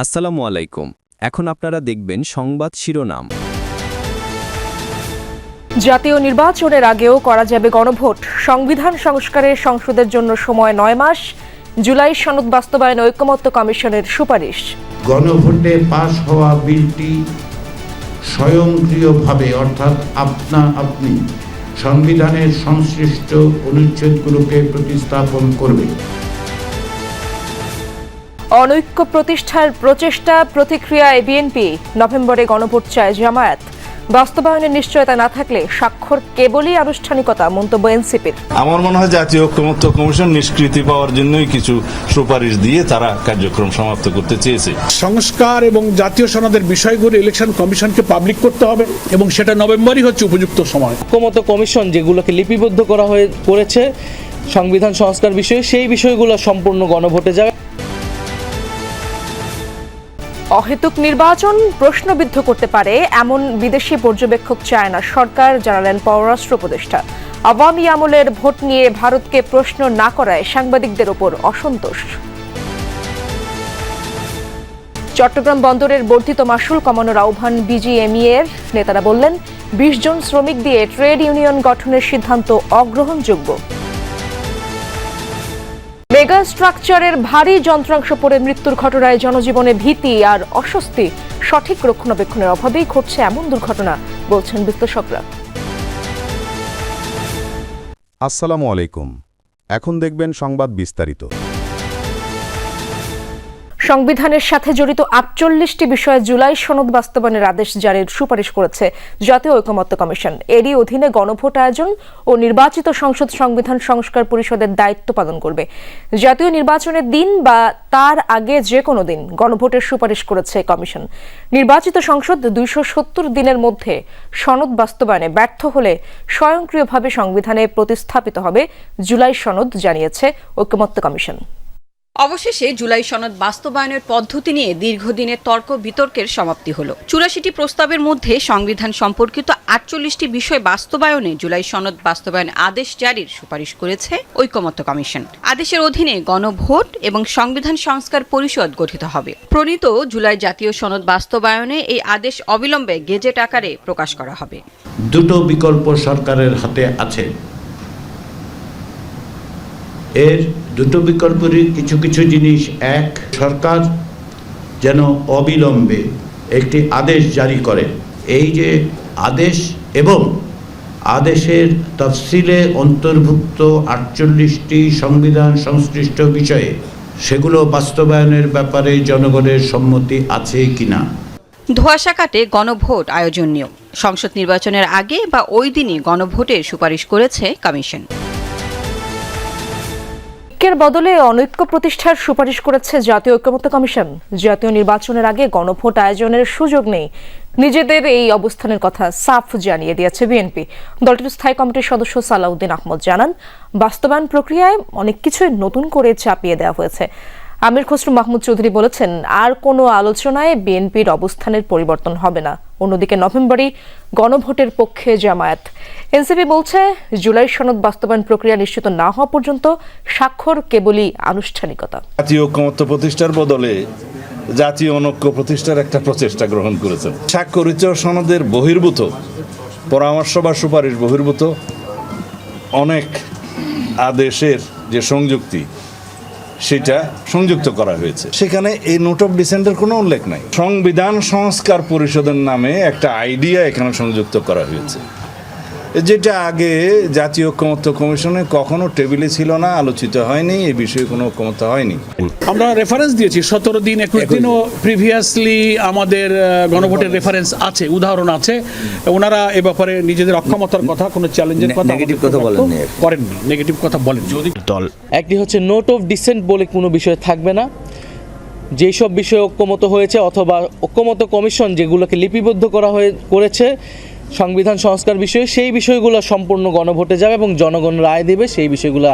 আসসালামু আলাইকুম। এখন আপনারা দেখবেন সংবাদ শিরোনাম। জাতীয় নির্বাচনের আগেও করা যাবে গণভোট। সংবিধান সংস্কারে সংসদের জন্য সময় 9 মাস। জুলাই সনদ বাস্তবায়নে ঐকমত্য কমিশনের সুপারিশ। গণভোটে পাশ হওয়া বিলটি স্বয়ংক্রিয়ভাবে অর্থাৎ আপনি সংবিধানের সংশ্লিষ্ট অনুচ্ছেদগুলোকে প্রতিস্থাপন করবে। অনৈক্য প্রতিষ্ঠার প্রচেষ্টা, প্রতিক্রিয়ায় বিএনপি। নভেম্বরে গণভোট চায় জামায়াত। বাস্তবায়নের নিশ্চয়তা না থাকলে স্বাক্ষর কেবলই আনুষ্ঠানিকতা, মন্তব্য এনসিপির। আমার মনে হয় জাতীয় ঐকমত্য কমিশন নিষ্কৃতি পাওয়ার জন্যই কিছু সুপারিশ দিয়ে তারা কার্যক্রম সমাপ্ত করতে চেয়েছে। সংস্কার এবং জাতীয় সনদের বিষয়গুলো ইলেকশন কমিশনকে পাবলিক করতে হবে এবং সেটা নভেম্বরই হচ্ছে উপযুক্ত সময়। ঐকমত্য কমিশন যেগুলোকে লিপিবদ্ধ করেছে সংবিধান সংস্কার বিষয়ে, সেই বিষয়গুলো সম্পূর্ণ গণভোটে যাবে। অহেতুক নির্বাচন প্রশ্নবিদ্ধ করতে পারে এমন বিদেশি পর্যবেক্ষক চায় না সরকার, জানালেন পররাষ্ট্র উপদেষ্টা। আওয়ামী আমলের ভোট নিয়ে ভারতকে প্রশ্ন না করায় সাংবাদিকদের ওপর অসন্তোষ। চট্টগ্রাম বন্দরের বর্ধিত মাশুল কমানোর আহ্বান বিজিএমইএর নেতারা বললেন, 20 জন শ্রমিক দিয়ে ট্রেড ইউনিয়ন গঠনের সিদ্ধান্ত অগ্রহণযোগ্য। মেগা স্ট্রাকচারের ভারী যন্ত্রাংশ পড়ে মৃত্যুর ঘটনায় জনজীবনে ভীতি আর অস্বস্তি। সঠিক রক্ষণাবেক্ষণের অভাবেই ঘটছে এমন দুর্ঘটনা, বলছেন বিশ্লেষকরা। আসসালামু আলাইকুম। এখন দেখবেন সংবাদ বিস্তারিত। সংবিধানের সাথে জড়িত 48টি বিষয়ে জুলাই সনদ বাস্তবায়নের আদেশ জারির সুপারিশ করেছে জাতীয় ঐকমত্য কমিশন। এরই অধীনে গণভোট আয়োজন ও নির্বাচিত সংসদ সংবিধান সংস্কার পরিষদের দায়িত্ব পালন করবে। জাতীয় নির্বাচনের দিন বা তার আগে যে কোনো দিন গণভোটের সুপারিশ করেছে কমিশন। নির্বাচিত সংসদ 270 দিনের মধ্যে সনদ বাস্তবায়নে ব্যর্থ হলে স্বয়ংক্রিয়ভাবে সংবিধানে প্রতিস্থাপিত হবে জুলাই সনদ, জানিয়েছে ঐকমত্য কমিশন। অবশেষে জুলাই সনদ বাস্তবায়নের পদ্ধতি নিয়ে দীর্ঘদিনের তর্ক বিতর্কের সমাপ্তি হলো। 84টি প্রস্তাবের মধ্যে সংবিধান সম্পর্কিত 48টি বিষয় বাস্তবায়নে জুলাই সনদ বাস্তবায়ন আদেশ জারির সুপারিশ করেছে ঐকমত্য কমিশন। আদেশের অধীনে গণভোট এবং সংবিধান সংস্কার পরিষদ গঠিত হবে। প্রণীত জুলাই জাতীয় সনদ বাস্তবায়নে এই আদেশ অবিলম্বে গেজেট আকারে প্রকাশ করা হবে। দুটো বিকল্প সরকারের হাতে আছে। এর দুটো বিকল্পেরই কিছু কিছু জিনিস এক, সরকার যেন অবিলম্বে একটি আদেশ জারি করে। এই যে আদেশ এবং আদেশের তফসিলে অন্তর্ভুক্ত 48টি সংবিধান সংশ্লিষ্ট বিষয়ে সেগুলো বাস্তবায়নের ব্যাপারে জনগণের সম্মতি আছে কিনা। ধোঁয়াশা কাটে গণভোট আয়োজন নিয়েও সংসদ নির্বাচনের আগে বা ওই দিনই গণভোটের সুপারিশ করেছে কমিশন। ঐক্যের বদলে অনৈক্য প্রতিষ্ঠার সুপারিশ করেছে জাতীয় ঐকমত্য কমিশন। জাতীয় নির্বাচনের আগে গণভোট আয়োজনের সুযোগ নেই, নিজেদের এই অবস্থানের কথা সাফ জানিয়ে দিয়েছে বিএনপি। দলটির স্থায়ী কমিটির সদস্য সালাউদ্দিন আহমদ জানান, বাস্তবায়ন প্রক্রিয়ায় অনেক কিছুই নতুন করে চাপিয়ে দেওয়া হয়েছে। আমির খসরু মাহমুদ চৌধুরী বলেছেন, আর কোনো আলোচনায় বিএনপির অবস্থানের পরিবর্তন হবে না। অন্যদিকে নভেম্বরই গণভোটের পক্ষে জামায়াত। এনসিপি বলছে, জুলাই সনদ বাস্তবায়ন প্রক্রিয়া নিশ্চিত না হওয়া পর্যন্ত স্বাক্ষর কেবলই আনুষ্ঠানিকতা। জাতীয় ঐকমত্য প্রতিষ্ঠার বদলে জাতীয় অনৈক্য প্রতিষ্ঠার একটা প্রচেষ্টা গ্রহণ করেছেন। স্বাক্ষরিত সনদের বহির্ভূত পরামর্শ বা সুপারিশ বহির্ভূত অনেক আদেশের যে সংযুক্তি, সেটা সংযুক্ত করা হয়েছে। সেখানে এই নোট অফ ডিসেন্টের কোনো উল্লেখ নাই। সংবিধান সংস্কার পরিষদের নামে একটা আইডিয়া এখানে সংযুক্ত করা হয়েছে, যেটা আগে জাতীয় ঐকমত্য কমিশনে কখনো টেবিলে ছিল না, আলোচিত হয়নি, এই বিষয়ে কোনো ঐকমত্য হয়নি। আমরা রেফারেন্স দিয়েছি 17 দিন 21 দিনও প্রিভিয়াসলি আমাদের গণভোটের রেফারেন্স আছে, উদাহরণ আছে। ওনারা এ ব্যাপারে নিজেদের অক্ষমতার কথা, কোনো চ্যালেঞ্জের কথা করেননি, নেগেটিভ কথা বলেন। যদি দল একটি হচ্ছে নোট অফ ডিসেন্ট বলে কোনো বিষয় থাকবে না। যেসব বিষয়ে ঐক্যমত হয়েছে অথবা ঐক্যমত্য কমিশন যেগুলোকে লিপিবদ্ধ করেছে সংবিধান সংস্কার বিষয়ে, সেই বিষয়গুলো সম্পূর্ণ গণভোটে যাবে এবং জনগণ রায় দেবে সেই বিষয়গুলো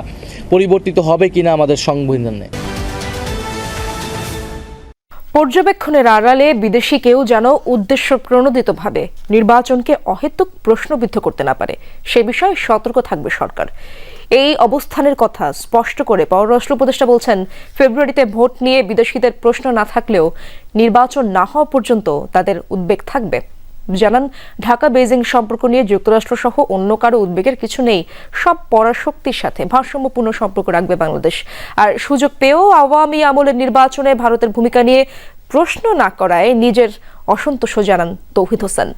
পরিবর্তিত হবে কিনা আমাদের সংবিধানে। পর্যবেক্ষণের আড়ালে বিদেশি কেউ যেন উদ্দেশ্য প্রণোদিতভাবে নির্বাচনকে অহেতুক প্রশ্নবিদ্ধ করতে না পারে, সে বিষয়ে সতর্ক থাকবে সরকার। এই অবস্থানের কথা স্পষ্ট করে পররাষ্ট্র উপদেষ্টা বলছেন, ফেব্রুয়ারিতে ভোট নিয়ে বিদেশিদের প্রশ্ন না থাকলেও নির্বাচন না হওয়া পর্যন্ত তাদের উদ্বেগ থাকবে। জানান, ঢাকা বেইজিং সম্পর্ক নিয়ে যুক্তরাষ্ট্র সহ অন্য কারো উদ্বেগের কিছু নেই। সব পরাশক্তির সাথে ভারসাম্যপূর্ণ সম্পর্ক রাখবে বাংলাদেশ। আর সুযোগ পেয়েও আওয়ামী আমলের নির্বাচনে ভারতের ভূমিকা নিয়ে প্রশ্ন না করায় নিজের অসন্তোষ জানান তৌহিদ হোসেন।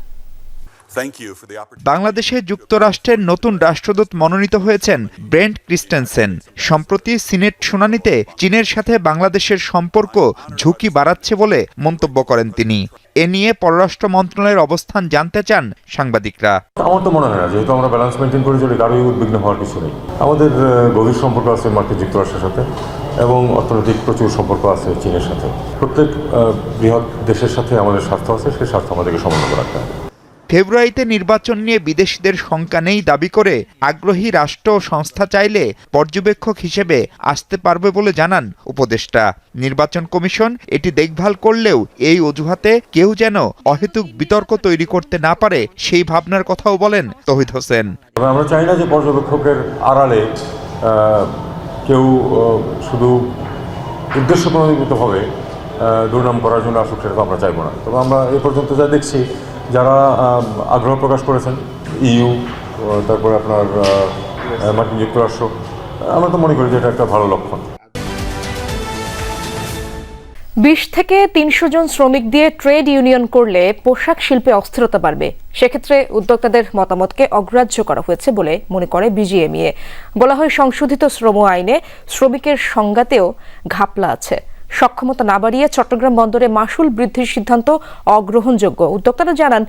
বাংলাদেশে যুক্তরাষ্ট্রের নতুন রাষ্ট্রদূত মনোনীত হয়েছেন ব্রেন্ট ক্রিস্টেনসেন। সম্প্রতি সিনেট শুনানিতে চীনের সাথে বাংলাদেশের সম্পর্ক ঝুঁকি বাড়াচ্ছে বলে মন্তব্য করেন তিনি। এ নিয়ে পররাষ্ট্র মন্ত্রণালয়ের অবস্থান জানতে চান সাংবাদিকরা। আমার তো মনে হয় না, যেহেতু আমরা ব্যালেন্স মেনটেন করে চলি, কারোই উদ্বিগ্ন হওয়ার কিছু নেই। আমাদের গভীর সম্পর্ক আছে মার্কিন যুক্তরাষ্ট্রের সাথে এবং অর্থনৈতিক প্রচুর সম্পর্ক আছে চীনের সাথে। প্রত্যেক বৃহৎ দেশের সাথে আমাদের স্বার্থ আছে, সেই স্বার্থ আমাদেরকে সমন্বয় রাখতে হবে। ফেব্রুয়ারিতে নির্বাচন নিয়ে বিদেশিদের শঙ্কা নেই দাবি করে আগ্রহী রাষ্ট্র ও সংস্থা চাইলে পর্যবেক্ষক হিসেবে আসতে পারবে বলে জানান উপদেষ্টা। নির্বাচন কমিশন এটি দেখভাল করলেও এই অজুহাতে কেউ যেন অহেতুক বিতর্ক তৈরি করতে না পারে সেই ভাবনার কথাও বলেন তৌহিদ হোসেন। আমরা চাই না যে পর্যবেক্ষকের আড়ালে কেউ শুধু উদ্দেশ্য প্রণোদিতভাবে দুর্নাম করার জন্য আসুক, সেটা তো আমরা চাইবো না। তবে আমরা এ পর্যন্ত যা দেখছি, যারা আগ্রহ প্রকাশ করেছেন, ইইউ, তারপরে আপনার মার্কিন যুক্তরাষ্ট্র, আমরা তো মনে করি যে এটা একটা ভালো লক্ষণ। 20 থেকে 300 জন শ্রমিক দিয়ে ট্রেড ইউনিয়ন করলে পোশাক শিল্পে অস্থিরতা বাড়বে। সেক্ষেত্রে উদ্যোক্তাদের মতামতকে অগ্রাহ্য করা হয়েছে বলে মনে করে বিজিএমইএ। বলা হয়, সংশোধিত শ্রম আইনে শ্রমিকের সংজ্ঞাতেও ঘাপলা আছে। সক্ষমতা না বাড়িয়ে চট্টগ্রাম বন্দরে মাশুল বৃদ্ধির সিদ্ধান্ত অগ্রহণযোগ্য। উদ্যোক্তারা জানান,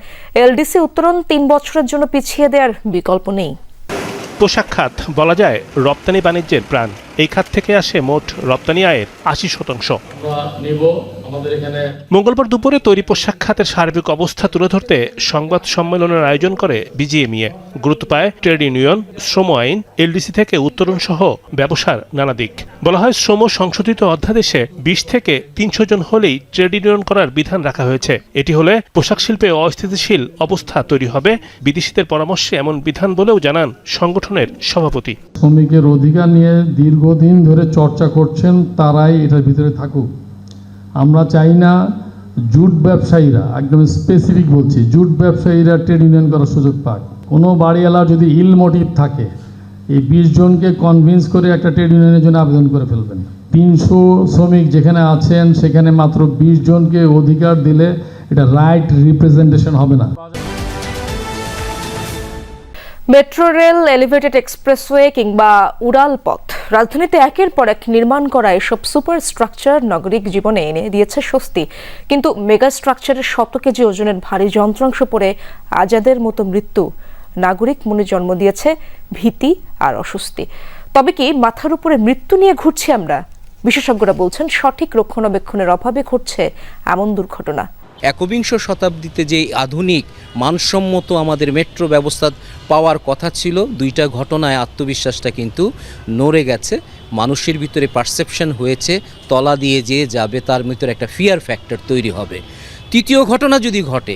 এলডিসি উত্তরণ 3 বছরের জন্য পিছিয়ে দেওয়ার বিকল্প নেই। পোশাক খাত বলা যায় রপ্তানি বাণিজ্যের প্রাণ। এই খাত থেকে আসে মোট রপ্তানি আয়ের 80%। মঙ্গলবার দুপুরে তৈরি পোশাক খাতের সার্বিক অবস্থা তুলে ধরতে সংবাদ সম্মেলনের আয়োজন করে বিজিএমইএ। গুরুত্ব পায় ট্রেড ইউনিয়ন, শ্রম আইন, এলডিসি থেকে উত্তরণ সহ ব্যবসার নানা দিক। বলা হয়, শ্রম সংশোধিত অধ্যাদেশে 20 থেকে 300 জন হলেই ট্রেড ইউনিয়ন করার বিধান রাখা হয়েছে। এটি হলে পোশাক শিল্পে অস্থিতিশীল অবস্থা তৈরি হবে। বিদেশিদের পরামর্শে এমন বিধান বলেও জানান সংগঠনের সভাপতি। শ্রমিকের অধিকার নিয়ে দীর্ঘদিন ধরে চর্চা করছেন, তারাই এটার ভিতরে থাকুক। আমরা চাই না জুট ব্যবসায়ীরা, একদম স্পেসিফিক বলছি, জুট ব্যবসায়ীরা ট্রেড ইউনিয়ন করার সুযোগ পাক। কোনো বাড়িওয়ালা যদি ইল মোটিভ থাকে, এই 20 জনকে কনভিন্স করে একটা ট্রেড ইউনিয়নের জন্য আবেদন করে ফেলবেন। 300 শ্রমিক যেখানে আছেন, সেখানে মাত্র 20 জনকে অধিকার দিলে এটা রাইট রিপ্রেজেন্টেশন হবে না। মেট্রো রেল, এলিভেটেড এক্সপ্রেসওয়ে কিংবা উড়াল পথ, রাজধানীতে একের পর এক নির্মাণ করা এসব সুপার স্ট্রাকচার নাগরিক জীবনে এনে দিয়েছে স্বস্তি। কিন্তু মেগা স্ট্রাকচারের 100 কেজি ওজনের ভারী যন্ত্রাংশ পড়ে আজাদের মতো মৃত্যু নাগরিক মনে জন্ম দিয়েছে ভীতি আর অস্বস্তি। তবে কি মাথার উপরে মৃত্যু নিয়ে ঘুরছি আমরা? বিশেষজ্ঞরা বলছেন, সঠিক রক্ষণাবেক্ষণের অভাবে ঘটছে এমন দুর্ঘটনা। একবিংশ শতাব্দীতে যে আধুনিক মানসম্মত আমাদের মেট্রো ব্যবস্থা পাওয়ার কথা ছিল, 2টা ঘটনায় আত্মবিশ্বাসটা কিন্তু নড়ে গেছে। মানুষের ভিতরে পারসেপশন হয়েছে তলা দিয়ে যে যাবে তার ভিতরে একটা ফিয়ার ফ্যাক্টর তৈরি হবে। তৃতীয় ঘটনা যদি ঘটে,